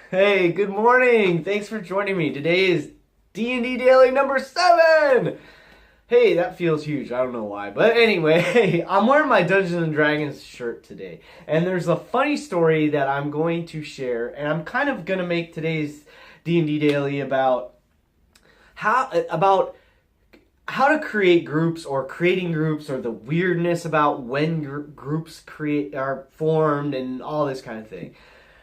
Hey, good morning. Thanks for joining me. Today is D&D Daily number 7. Hey, that feels huge. I don't know why. But anyway, I'm wearing my Dungeons and Dragons shirt today. And there's a funny story that I'm going to share. And I'm kind of going to make today's D&D Daily about how to create groups or creating groups or the weirdness about when groups are formed and all this kind of thing.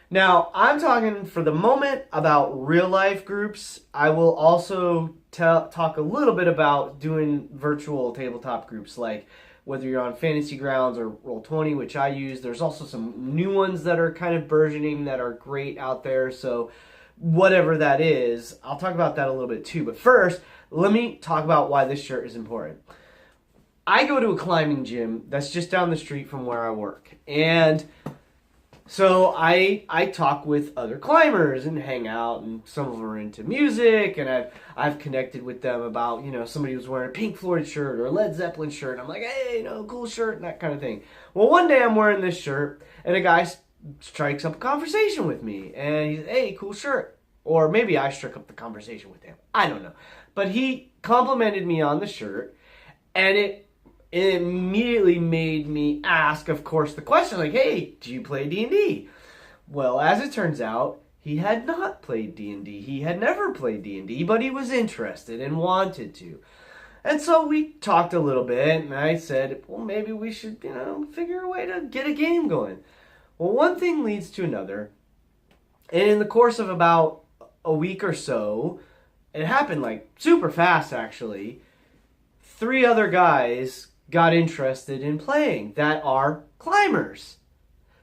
Now, I'm talking for the moment about real life groups. I will also talk a little bit about doing virtual tabletop groups, like whether you're on Fantasy Grounds or Roll20, which I use. There's also some new ones that are kind of burgeoning that are great out there. So, whatever that is, I'll talk about that a little bit too. But first, let me talk about why this shirt is important. I go to a climbing gym that's just down the street from where I work. And so I talk with other climbers and hang out, and some of them are into music, and I've connected with them about, somebody was wearing a Pink Floyd shirt or a Led Zeppelin shirt, and I'm like, hey, cool shirt, and that kind of thing. Well, one day I'm wearing this shirt, and a guy strikes up a conversation with me, and he's, hey, cool shirt. Or maybe I struck up the conversation with him. I don't know. But he complimented me on the shirt, and it immediately made me ask, of course, the question, like, hey, do you play D&D? Well, as it turns out, he had not played D&D. He had never played D&D, but he was interested and wanted to. And so we talked a little bit, and I said, well, maybe we should, figure a way to get a game going. Well, one thing leads to another, and in the course of about a week or so, it happened like super fast, actually. 3 other guys got interested in playing that are climbers.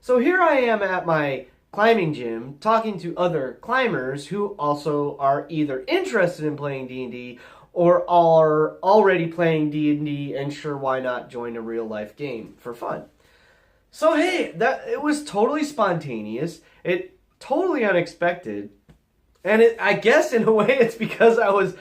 So here I am at my climbing gym talking to other climbers who also are either interested in playing D&D or are already playing D&D and sure, why not join a real life game for fun. So hey, it was totally spontaneous. It totally unexpected. And I guess in a way it's because I was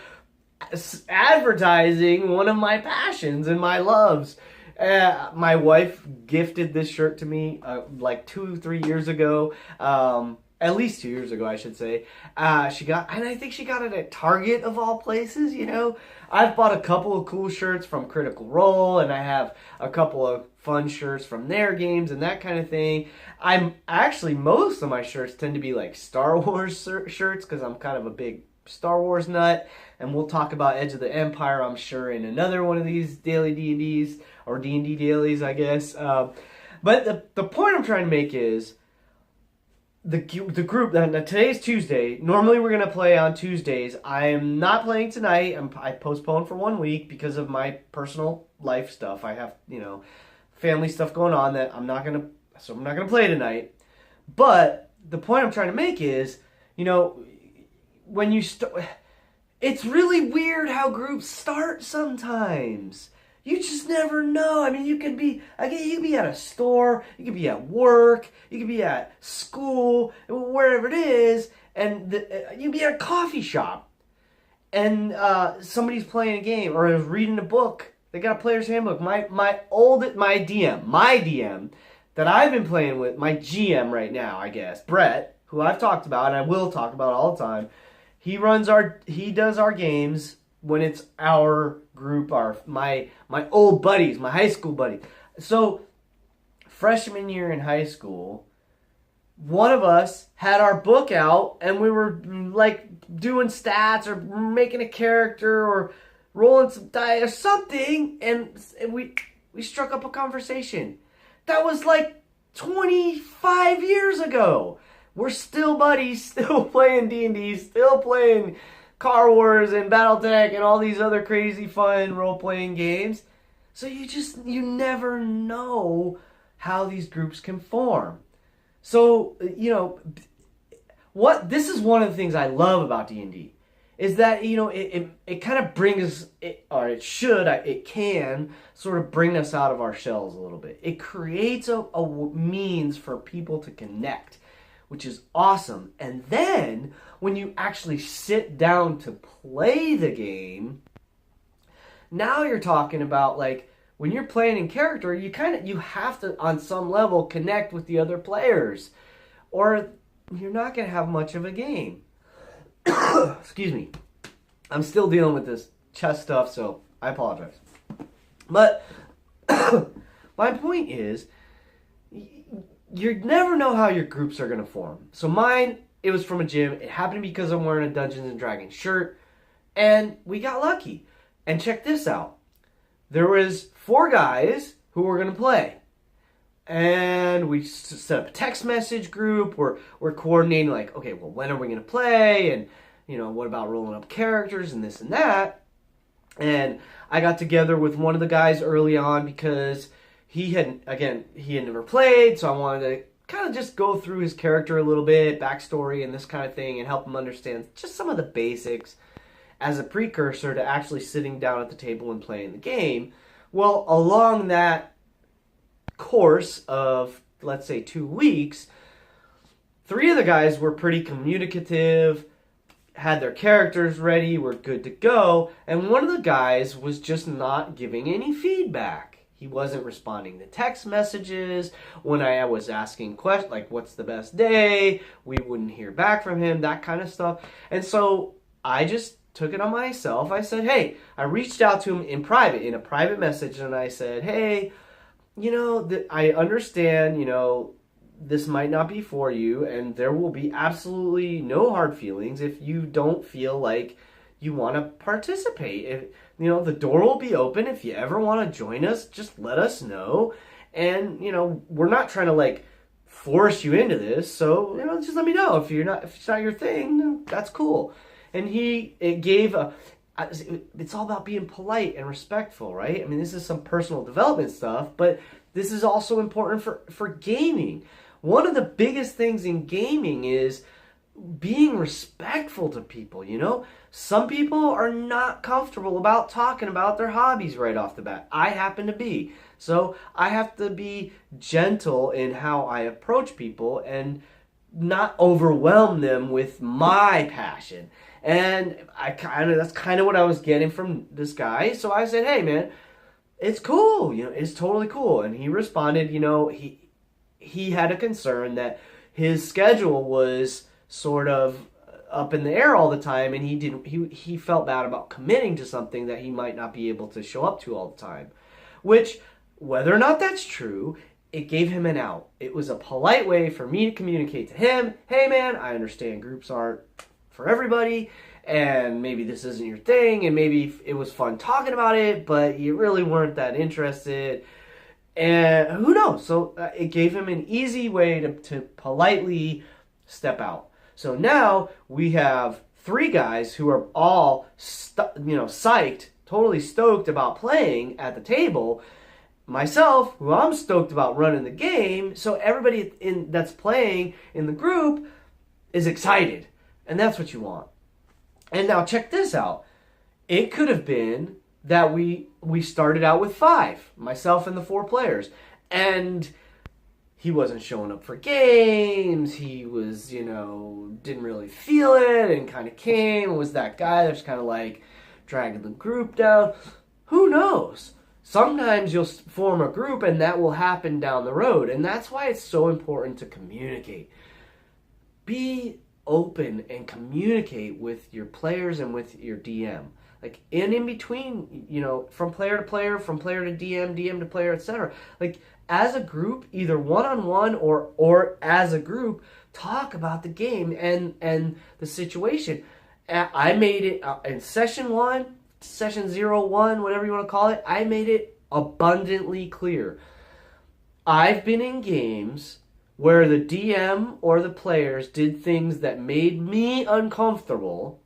advertising one of my passions and my loves. My wife gifted this shirt to me like 2-3 years ago. At least 2 years ago, I should say. And I think she got it at Target of all places, I've bought a couple of cool shirts from Critical Role, and I have a couple of fun shirts from their games and that kind of thing. Most of my shirts tend to be like Star Wars shirts because I'm kind of a big Star Wars nut, and we'll talk about Edge of the Empire, I'm sure, in another one of these daily D&Ds, or D&D dailies, I guess. But the point I'm trying to make is, the group, today's Tuesday. Normally we're going to play on Tuesdays. I am not playing tonight. I postponed for 1 week because of my personal life stuff. I have, family stuff going on that I'm not going to play tonight. But the point I'm trying to make is, when you it's really weird how groups start sometimes. You just never know. I mean, you could be at a store, you could be at work, you could be at school, wherever it is, and you'd be at a coffee shop, and somebody's playing a game or is reading a book. They got a player's handbook. My DM that I've been playing with, my GM right now, I guess, Brett, who I've talked about and I will talk about all the time. He does our games when it's our group, my old buddies, my high school buddies. So, freshman year in high school, one of us had our book out, and we were like doing stats or making a character or rolling some dice or something, and we struck up a conversation. That was like 25 years ago. We're still buddies, still playing D&D, still playing Car Wars and Battletech and all these other crazy fun role-playing games. So you never know how these groups can form. So, this is one of the things I love about D&D is that, it kind of brings, it can sort of bring us out of our shells a little bit. It creates a means for people to connect, which is awesome. And then when you actually sit down to play the game, now you're talking about, like, when you're playing in character, you have to, on some level, connect with the other players. Or you're not going to have much of a game. Excuse me. I'm still dealing with this chest stuff, so I apologize. But my point is, you never know how your groups are going to form. So mine, it was from a gym. It happened because I'm wearing a Dungeons and Dragons shirt, and we got lucky. And check this out. There was 4 guys who were going to play. And we set up a text message group. We're coordinating like, okay, well, when are we going to play? And, what about rolling up characters and this and that? And I got together with one of the guys early on because he had never played. So I wanted to kind of just go through his character a little bit, backstory and this kind of thing, and help him understand just some of the basics as a precursor to actually sitting down at the table and playing the game. Well, along that course of, let's say, 2 weeks, 3 of the guys were pretty communicative, had their characters ready, were good to go, and one of the guys was just not giving any feedback. He wasn't responding to text messages. When I was asking questions, like, what's the best day? We wouldn't hear back from him, that kind of stuff. And so I just took it on myself. I said, hey, I reached out to him in a private message, and I said, hey, I understand, this might not be for you, and there will be absolutely no hard feelings if you don't feel like you want to participate. If, the door will be open. If you ever want to join us, just let us know. And, we're not trying to force you into this. So, just let me know if it's not your thing, then that's cool. And it's all about being polite and respectful, right? I mean, this is some personal development stuff, but this is also important for gaming. One of the biggest things in gaming is being respectful to people, Some people are not comfortable about talking about their hobbies right off the bat. I happen to be. So I have to be gentle in how I approach people and not overwhelm them with my passion. And that's kind of what I was getting from this guy. So I said, hey, man, it's cool. It's totally cool. And he responded, he had a concern that his schedule was sort of up in the air all the time, and he felt bad about committing to something that he might not be able to show up to all the time. Which, whether or not that's true, it gave him an out. It was a polite way for me to communicate to him, hey man, I understand groups aren't for everybody, and maybe this isn't your thing, and maybe it was fun talking about it, but you really weren't that interested. And who knows? So it gave him an easy way to politely step out. So now we have 3 guys who are all psyched, totally stoked about playing at the table. Myself, who I'm stoked about running the game. So everybody that's playing in the group is excited. And that's what you want. And now check this out. It could have been that we started out with 5, myself and the 4 players. And he wasn't showing up for games. He was, didn't really feel it and kind of came. Was that guy that's kind of dragging the group down. Who knows? Sometimes you'll form a group and that will happen down the road. And that's why it's so important to communicate. Be open and communicate with your players and with your DM. In between, from player to player, from player to DM, DM to player, etc. As a group, either one-on-one or as a group, talk about the game and the situation. I made it in session 1, session 01, whatever you want to call it, I made it abundantly clear. I've been in games where the DM or the players did things that made me uncomfortable,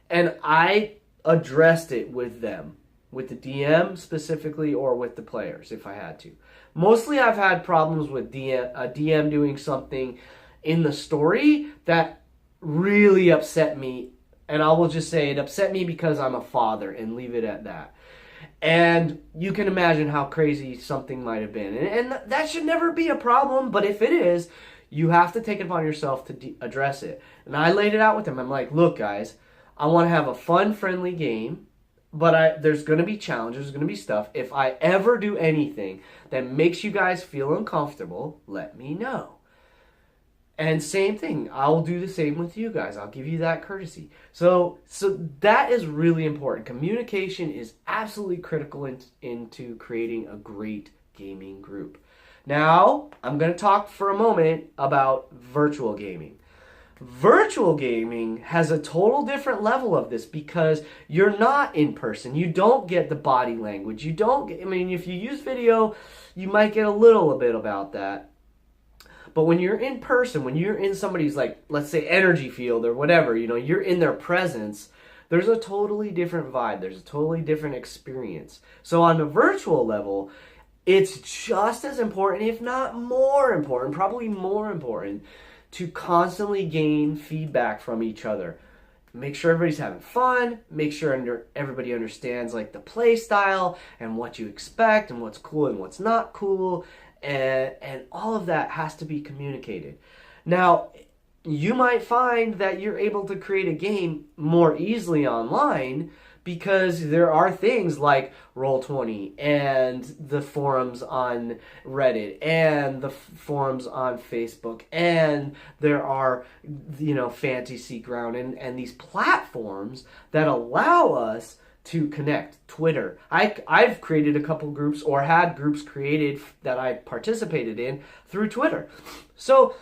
and I addressed it with them, with the DM specifically or with the players if I had to. Mostly I've had problems with a DM doing something in the story that really upset me, and I will just say it upset me because I'm a father and leave it at that. And you can imagine how crazy something might have been. And that should never be a problem, but if it is, you have to take it upon yourself to address it. And I laid it out with them. I'm like, look guys, I want to have a fun, friendly game, but there's going to be challenges, there's going to be stuff. If I ever do anything that makes you guys feel uncomfortable, let me know. And same thing, I'll do the same with you guys. I'll give you that courtesy. So that is really important. Communication is absolutely critical into creating a great gaming group. Now, I'm going to talk for a moment about virtual gaming. Virtual gaming has a total different level of this because you're not in person. You don't get the body language. You don't get, I mean, if you use video, you might get a little bit about that. But when you're in person, when you're in somebody's, like, let's say energy field or whatever, you know, you're in their presence, there's a totally different vibe. There's a totally different experience. So on the virtual level, it's just as important, if not more important, probably more important, to constantly gain feedback from each other. Make sure everybody's having fun. Make sure everybody understands, like, the play style and what you expect and what's cool and what's not cool. And all of that has to be communicated. Now, you might find that you're able to create a game more easily online because there are things like Roll20 and the forums on Reddit and the forums on Facebook, and there are, you know, Fantasy Ground and these platforms that allow us to connect. Twitter. I've created a couple groups or had groups created that I participated in through Twitter. So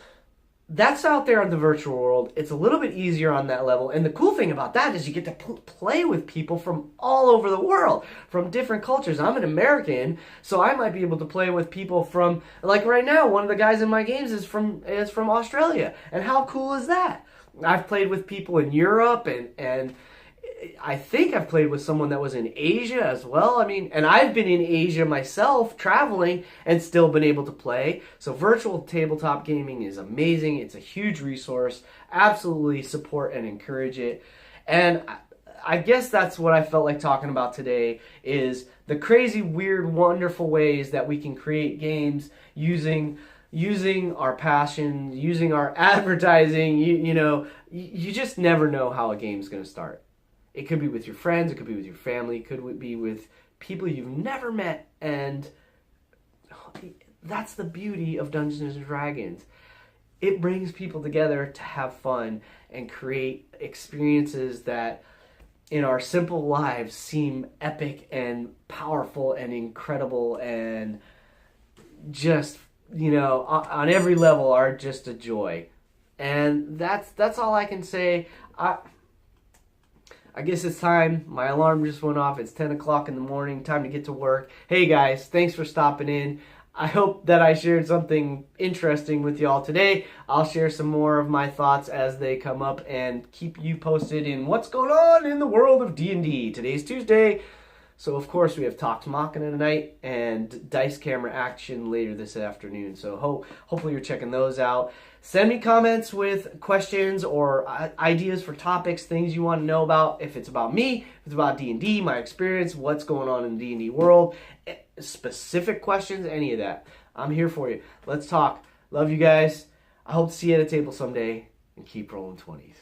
that's out there in the virtual world. It's a little bit easier on that level. And the cool thing about that is you get to play with people from all over the world, from different cultures. I'm an American, so I might be able to play with people from, like right now, one of the guys in my games is from Australia. And how cool is that? I've played with people in Europe and I think I've played with someone that was in Asia as well. I mean, and I've been in Asia myself, traveling, and still been able to play. So virtual tabletop gaming is amazing. It's a huge resource. Absolutely support and encourage it. And I guess that's what I felt like talking about today, is the crazy, weird, wonderful ways that we can create games using our passion, using our advertising. You just never know how a game's going to start. It could be with your friends, it could be with your family, it could be with people you've never met, and that's the beauty of Dungeons & Dragons. It brings people together to have fun and create experiences that in our simple lives seem epic and powerful and incredible and just, on every level are just a joy. And that's all I can say. I guess it's time. My alarm just went off. It's 10 o'clock in the morning. Time to get to work. Hey guys, thanks for stopping in. I hope that I shared something interesting with y'all today. I'll share some more of my thoughts as they come up and keep you posted in what's going on in the world of D&D. Today's Tuesday, so of course we have Talks Machina tonight and Dice Camera Action later this afternoon. So hopefully you're checking those out. Send me comments with questions or ideas for topics, things you want to know about. If it's about me, if it's about D&D, my experience, what's going on in the D&D world, specific questions, any of that. I'm here for you. Let's talk. Love you guys. I hope to see you at a table someday, and keep rolling 20s.